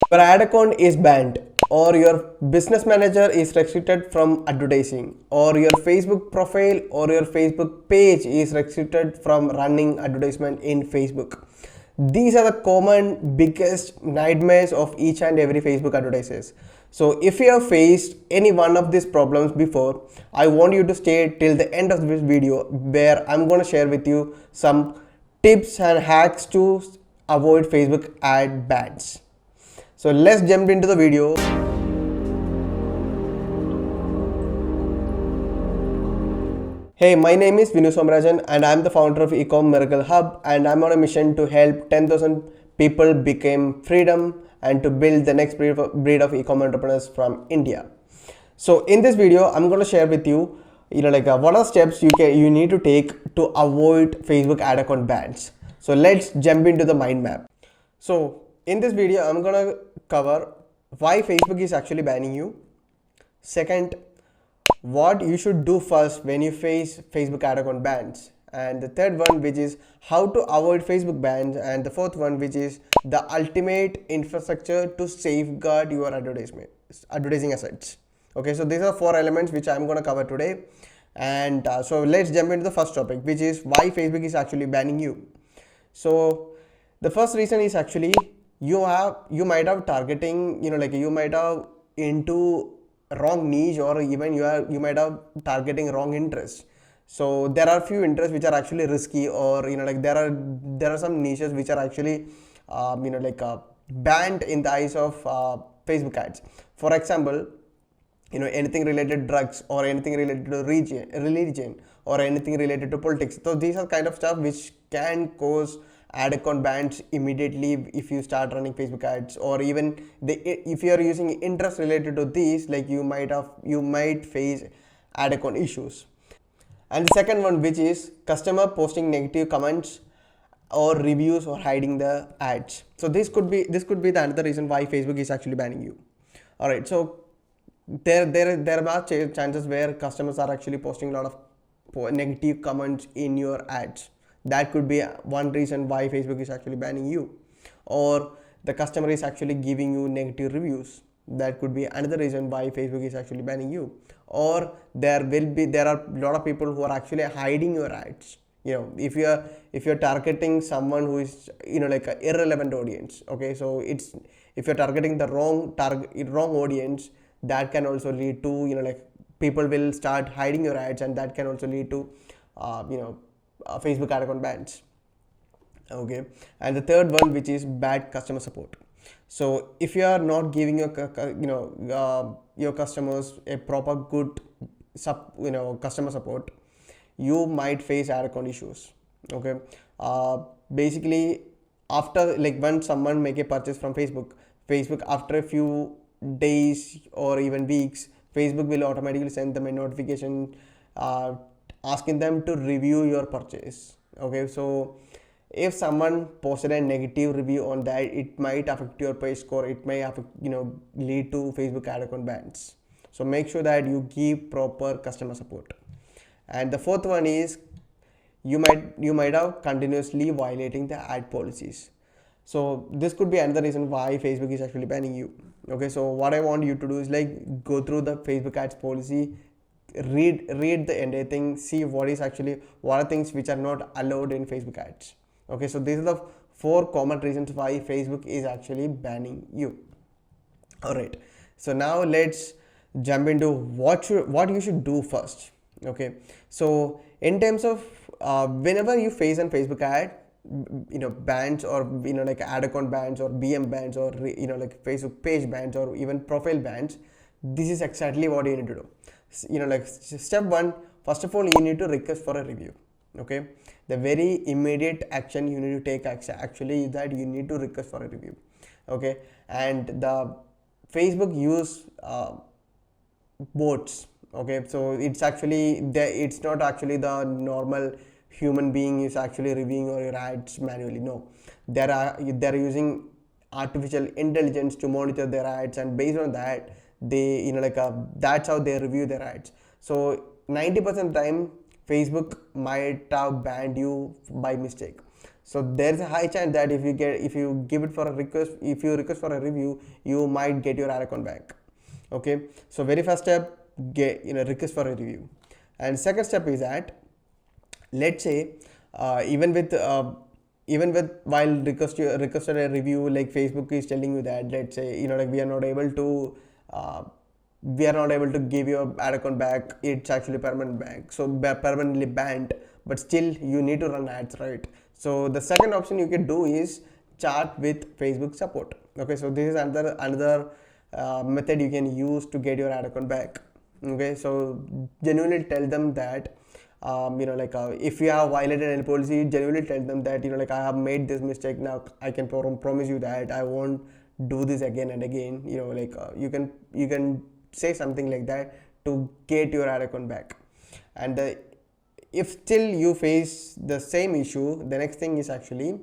Your ad account is banned, or your business manager is restricted from advertising, or your Facebook profile or your Facebook page is restricted from running advertisement in Facebook. These are the common biggest nightmares of each and every Facebook advertisers. So if you have faced any one of these problems before, I want you to stay till the end of this video, where I'm going to share with you some tips and hacks to avoid Facebook ad bans. So let's jump into the video. Hey, my name is Vinu Somrajan and I'm the founder of Ecom Miracle Hub, and I'm on a mission to help 10,000 people become freedom and to build the next breed of ecom entrepreneurs from India. So in this video, I'm going to share with you, what are steps you need to take to avoid Facebook ad account bans. So let's jump into the mind map. So in this video, I'm going to cover why Facebook is actually banning you. Second, what you should do first when you face Facebook ad account bans, and the third one, which is how to avoid Facebook bans, and the fourth one, which is the ultimate infrastructure to safeguard your advertising assets. Okay, so these are four elements which I'm going to cover today, and so let's jump into the first topic, which is why Facebook is actually banning you. So the first reason is actually you might have targeting, you might have into wrong niche, or even you might have targeting wrong interest. So there are few interests which are actually risky, or there are some niches which are actually banned in the eyes of Facebook ads. For example, anything related to drugs, or anything related to religion, or anything related to politics. So these are kind of stuff which can cause ad account bans immediately if you start running Facebook ads, or even if you are using interest related to these, like you might face ad account issues. And the second one, which is customer posting negative comments or reviews or hiding the ads. So this could be the another reason why Facebook is actually banning you. All right, so there are chances where customers are actually posting a lot of negative comments in your ads. That could be one reason why Facebook is actually banning you. Or the customer is actually giving you negative reviews. That could be another reason why Facebook is actually banning you. Or there are a lot of people who are actually hiding your ads. If you're targeting someone who is like an irrelevant audience. Okay, so if you're targeting the wrong audience, that can also lead to people will start hiding your ads, and that can also lead to Facebook ad account bans. Okay, and the third one, which is bad customer support. So if you are not giving your customers a proper good customer support, you might face ad account issues. Okay, basically, after when someone make a purchase from Facebook after a few days or even weeks, Facebook will automatically send them a notification asking them to review your purchase. Okay, so if someone posted a negative review on that, it might affect your page score. It may affect, lead to Facebook ad account bans. So make sure that you give proper customer support. And the fourth one is you might have continuously violating the ad policies. So this could be another reason why Facebook is actually banning you. Okay, so what I want you to do is go through the Facebook ads policy, read the entire thing, see what are things which are not allowed in Facebook ads. Okay, so these are the four common reasons why Facebook is actually banning you. All right, so now let's jump into what you should do first. Okay, so in terms of whenever you face an Facebook ad, bans, or ad account bans, or BM bans, or Facebook page bans, or even profile bans, this is exactly what you need to do. Step one, first of all, you need to request for a review. Okay, the very immediate action you need to take actually is that you need to request for a review. Okay, and the Facebook use bots. Okay, so it's not actually the normal human being is actually reviewing your ads manually. No, they're using artificial intelligence to monitor their ads, and based on that, they that's how they review their ads. So 90% of the time Facebook might have banned you by mistake. So there's a high chance that if you give it for a request, if you request for a review, you might get your ad account back. Okay, so very first step, get request for a review. And second step is that, let's say even with while requested a review, like Facebook is telling you that, let's say like uh, we are not able to give your ad account back, it's actually permanent back, so permanently banned, but still you need to run ads, right? So the second option you can do is chat with Facebook support. Okay, so this is another method you can use to get your ad account back. Okay, so genuinely tell them that if you have violated any policy, genuinely tell them that I have made this mistake. Now I can promise you that I won't do this again and again. You can say something like that to get your ad account back. And if still you face the same issue, the next thing is actually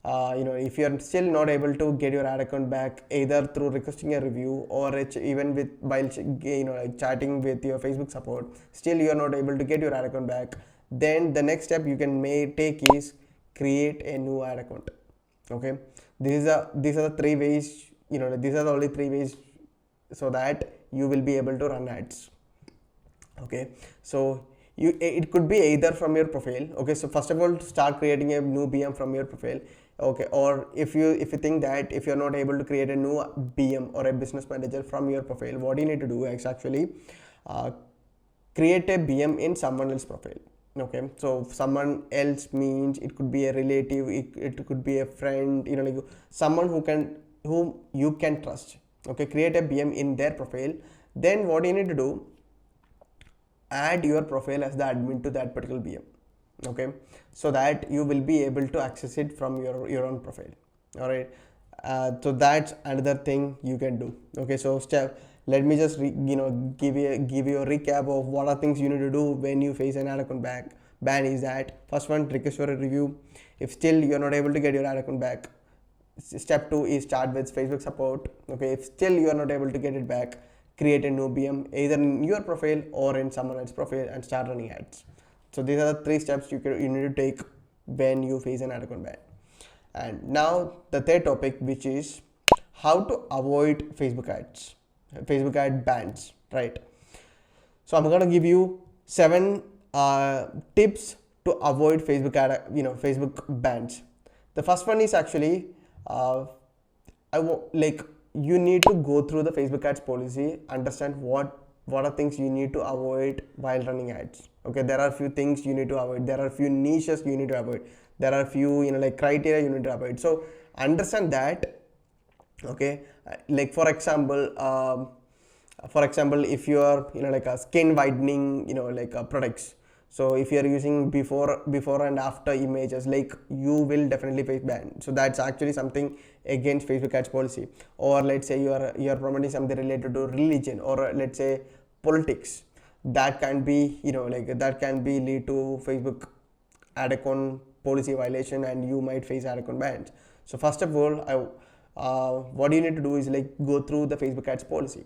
if you're still not able to get your ad account back, either through requesting a review or even with while chatting with your Facebook support, still you're not able to get your ad account back, then the next step you can take is create a new ad account. Okay, these are the three ways. These are the only three ways so that you will be able to run ads. Okay, so it could be either from your profile. Okay, so first of all, start creating a new BM from your profile. Okay, or if you think that if you're not able to create a new BM or a business manager from your profile, what you need to do is actually create a BM in someone else's profile. Okay, so someone else means it could be a relative, it could be a friend, someone whom you can trust. Okay, create a BM in their profile. Then what you need to do, add your profile as the admin to that particular BM. Okay, so that you will be able to access it from your own profile. All right, so that's another thing you can do. Okay, so let me just give you a recap of what are things you need to do when you face an ad account ban. Is that first one, request for a review. If still you're not able to get your ad account back, step 2 is chat with Facebook support. Okay, if still you are not able to get it back, create a new BM either in your profile or in someone else's profile and start running ads. So these are the 3 steps you need to take when you face an ad account ban. And now the third topic, which is how to avoid Facebook ad bans, right? So I'm gonna give you 7 tips to avoid Facebook bans. The first one is actually you need to go through the Facebook ads policy, understand what are things you need to avoid while running ads. Okay, there are a few things you need to avoid, there are a few niches you need to avoid, there are a few criteria you need to avoid. So understand that. Okay, like for example, if you are a skin whitening products, so if you are using before and after images, you will definitely face ban. So that's actually something against Facebook ads policy. Or let's say you are promoting something related to religion, or let's say politics, that can be that can be lead to Facebook ad account policy violation, and you might face ad account bans. So first of all, what you need to do is go through the Facebook ads policy.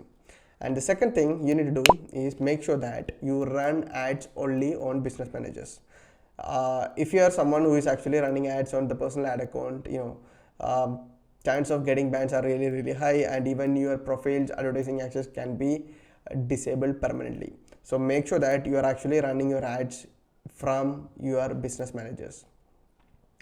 And the second thing you need to do is make sure that you run ads only on business managers. If you are someone who is actually running ads on the personal ad account, chance of getting bans are really, really high, and even your profile's advertising access can be disabled permanently. So make sure that you are actually running your ads from your business managers.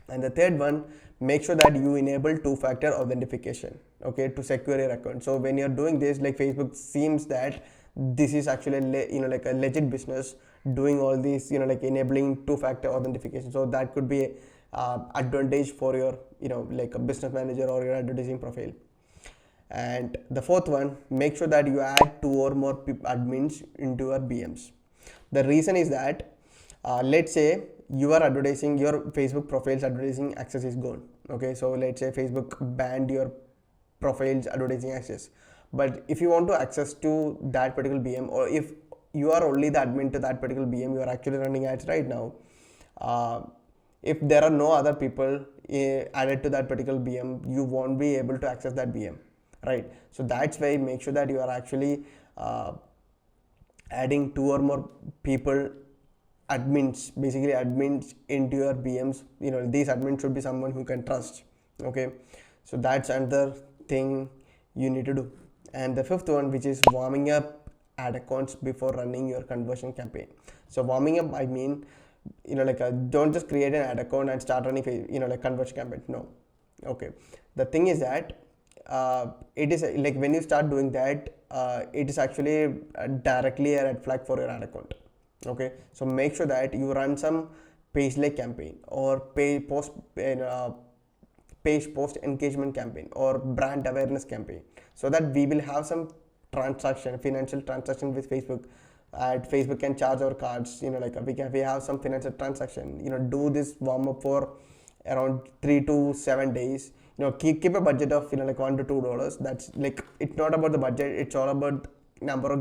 And the third one, make sure that you enable 2-factor authentication, okay, to secure your account. So when you're doing this, Facebook seems that this is actually a legit business doing all these, enabling 2-factor authentication. So that could be advantage for your a business manager or your advertising profile. And the fourth one, make sure that you add 2 or more admins into your BMs. The reason is that let's say you are advertising, your Facebook profile's advertising access is gone. Okay, so let's say Facebook banned your profile's advertising access, but if you want to access to that particular BM, or if you are only the admin to that particular BM, you are actually running ads right now, if there are no other people added to that particular BM, you won't be able to access that BM, right? So that's why make sure that you are actually adding 2 or more people admins, basically admins into your BMs. These admins should be someone who can trust. Okay, so that's another thing you need to do. And the fifth one, which is warming up ad accounts before running your conversion campaign. So warming up, I mean, don't just create an ad account and start running conversion campaign. No. Okay, the thing is that it is like when you start doing that, it is actually directly a red flag for your ad account. Okay, so make sure that you run some page like campaign or page post engagement campaign or brand awareness campaign, so that we will have some financial transaction with Facebook. At Facebook can charge our cards, we have some financial transaction. Do this warm up for around 3 to 7 days. Keep a budget of $1 to $2. That's like, it's not about the budget, it's all about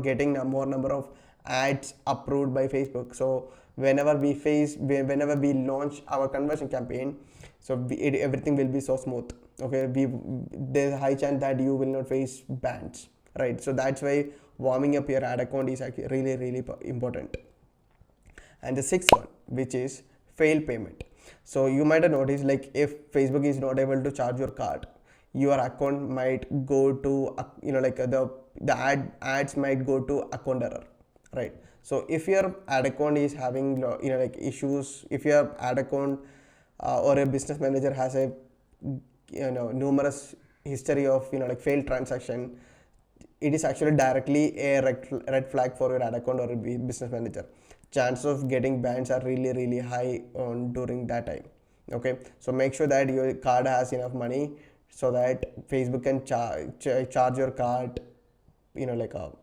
getting more number of ads approved by Facebook. So whenever we launch our conversion campaign, so everything will be so smooth. Okay, there's a high chance that you will not face bans, right? So that's why warming up your ad account is actually really, really important. And the sixth one, which is fail payment. So you might have noticed, like, if Facebook is not able to charge your card, your account might go to the ads might go to account error, right? So if your ad account is having issues, if your ad account or a business manager has a numerous history of failed transaction, it is actually directly a red flag for your ad account or a business manager. Chance of getting bans are really, really high on during that time. Okay, so make sure that your card has enough money so that Facebook can charge your card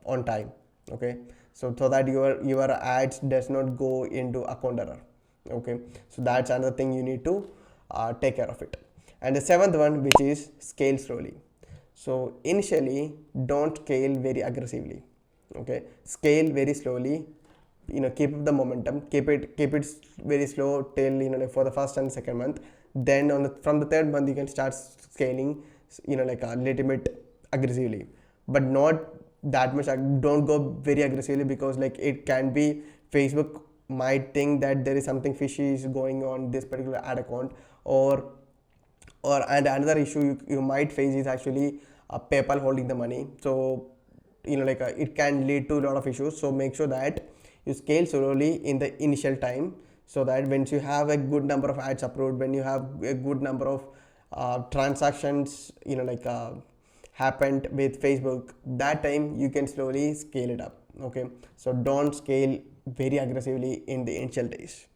on time. Okay, so that your ads does not go into account error. Okay, so that's another thing you need to take care of it. And the seventh one, which is scale slowly. So initially, don't scale very aggressively. Okay, scale very slowly. Keep up the momentum. Keep it very slow till for the first and second month. Then from the third month, you can start scaling a little bit aggressively, but not that much. Don't go very aggressively, because it can be Facebook might think that there is something fishy is going on this particular ad account, and another issue you might face is actually PayPal holding the money. So it can lead to a lot of issues. So make sure that you scale slowly in the initial time, so that once you have a good number of ads approved, when you have a good number of transactions happened with Facebook, that time you can slowly scale it up. Okay, so don't scale very aggressively in the initial days.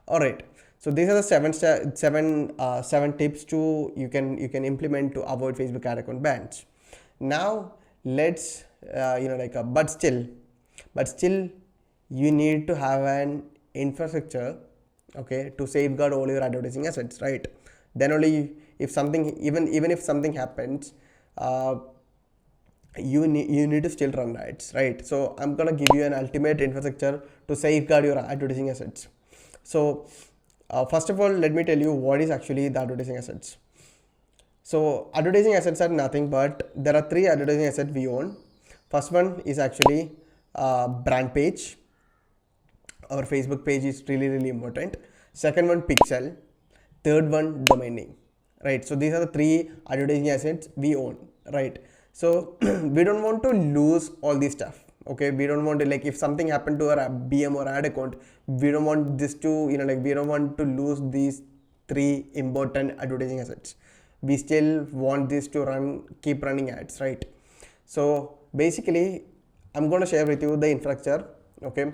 All right, so these are the seven tips you can implement to avoid Facebook ad account bans. Now let's but still you need to have an infrastructure, okay, to safeguard all your advertising assets, right? Then only if something, even if something happens, you need to still run ads, right? So I'm gonna give you an ultimate infrastructure to safeguard your advertising assets. So first of all, let me tell you what is actually the advertising assets. So advertising assets are nothing but there are three advertising assets we own. First one is actually brand page. Our Facebook page is really, really important. Second one, pixel. Third one, domain name, right? So these are the three advertising assets we own, right? So we don't want to lose all this stuff. Okay, we don't want to, if something happened to our BM or ad account, we don't want this to we don't want to lose these three important advertising assets. We still want this to keep running ads, right? So basically, I'm going to share with you the infrastructure. Okay,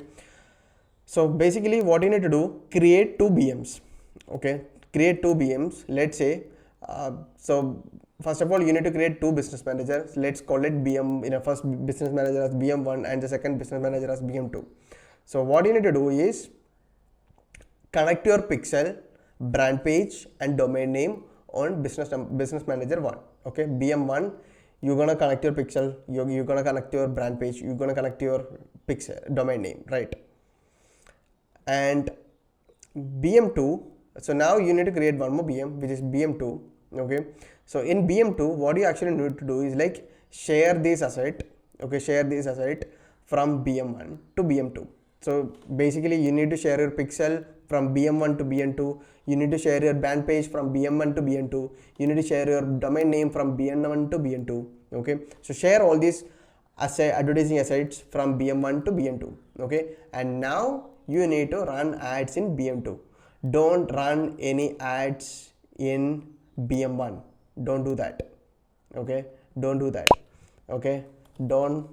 so basically what you need to do, create two BMs. Okay, create two BMs. Let's say so first of all, you need to create two business managers. Let's call it BM, first business manager as BM1 and the second business manager as BM2. So what you need to do is connect your pixel, brand page and domain name on business manager 1. Okay, BM1, you're gonna connect your pixel, you're gonna connect your brand page, you're gonna connect your pixel domain name, right? And BM2, so now you need to create one more BM, which is BM2. Okay, so in BM2, what you actually need to do is share this asset. Okay, share this asset from BM1 to BM2. So basically you need to share your pixel from BM1 to BN2, you need to share your brand page from BM1 to BN2, you need to share your domain name from BN1 to BN2. Okay, so share all these advertising assets from BM1 to BM2. Okay, and now you need to run ads in BM2. Don't run any ads in BM1. Don't do that. Okay, don't do that. Okay, don't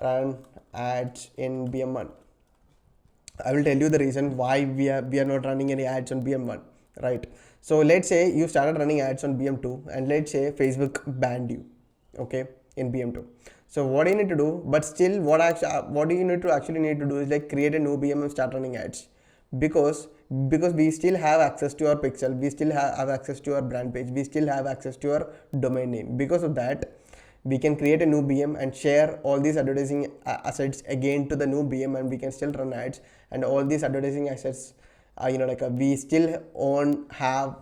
run ads in BM1. I will tell you the reason why we are not running any ads on BM1, right? So let's say you started running ads on BM2, and let's say Facebook banned you, okay, in BM2. So what do you need to do? But still, what do you need to actually need to do is like create a new BM and start running ads, because we still have access to our pixel, we still have access to our brand page, we still have access to our domain name. Because of that, we can create a new BM and share all these advertising assets again to the new BM, and we can still run ads. And all these advertising assets, we still have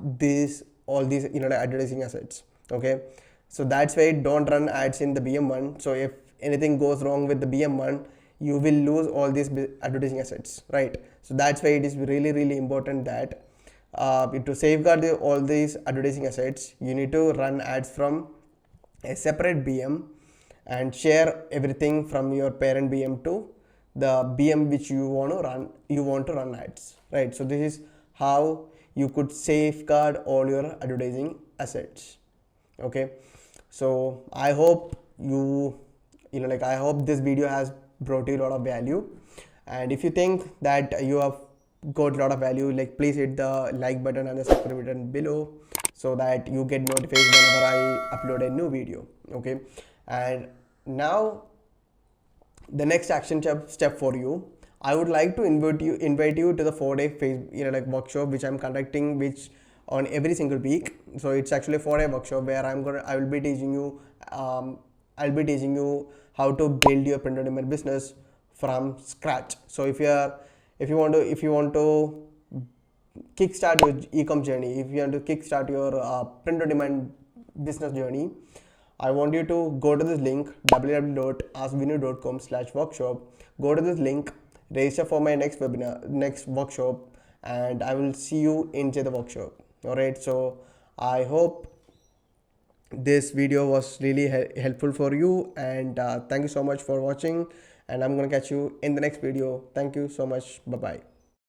all these advertising assets. Okay, so that's why don't run ads in the BM1. So if anything goes wrong with the BM1, you will lose all these advertising assets, right? So that's why it is really, really important that to safeguard all these advertising assets, you need to run ads from a separate BM and share everything from your parent BM to the BM which you want to run ads, right? So this is how you could safeguard all your advertising assets. Okay, so I hope I hope this video has brought you a lot of value, and if you think that you have got a lot of value, like please hit the like button and the subscribe button below, so that you get notified whenever I upload a new video. Okay, and now the next action step for you, I would like to invite you to the 4-day workshop which I'm conducting, which on every single week. So it's actually a 4-day workshop where I will be teaching you how to build your print on demand business from scratch. So if you want to kickstart your e-com journey, if you want to kickstart your print on demand business journey, I want you to go to this link www.askvinu.com/workshop. Go to this link, register for my next workshop, and I will see you inside the workshop. Alright, so I hope this video was really helpful for you, and thank you so much for watching, and I'm gonna catch you in the next video. Thank you so much. Bye bye.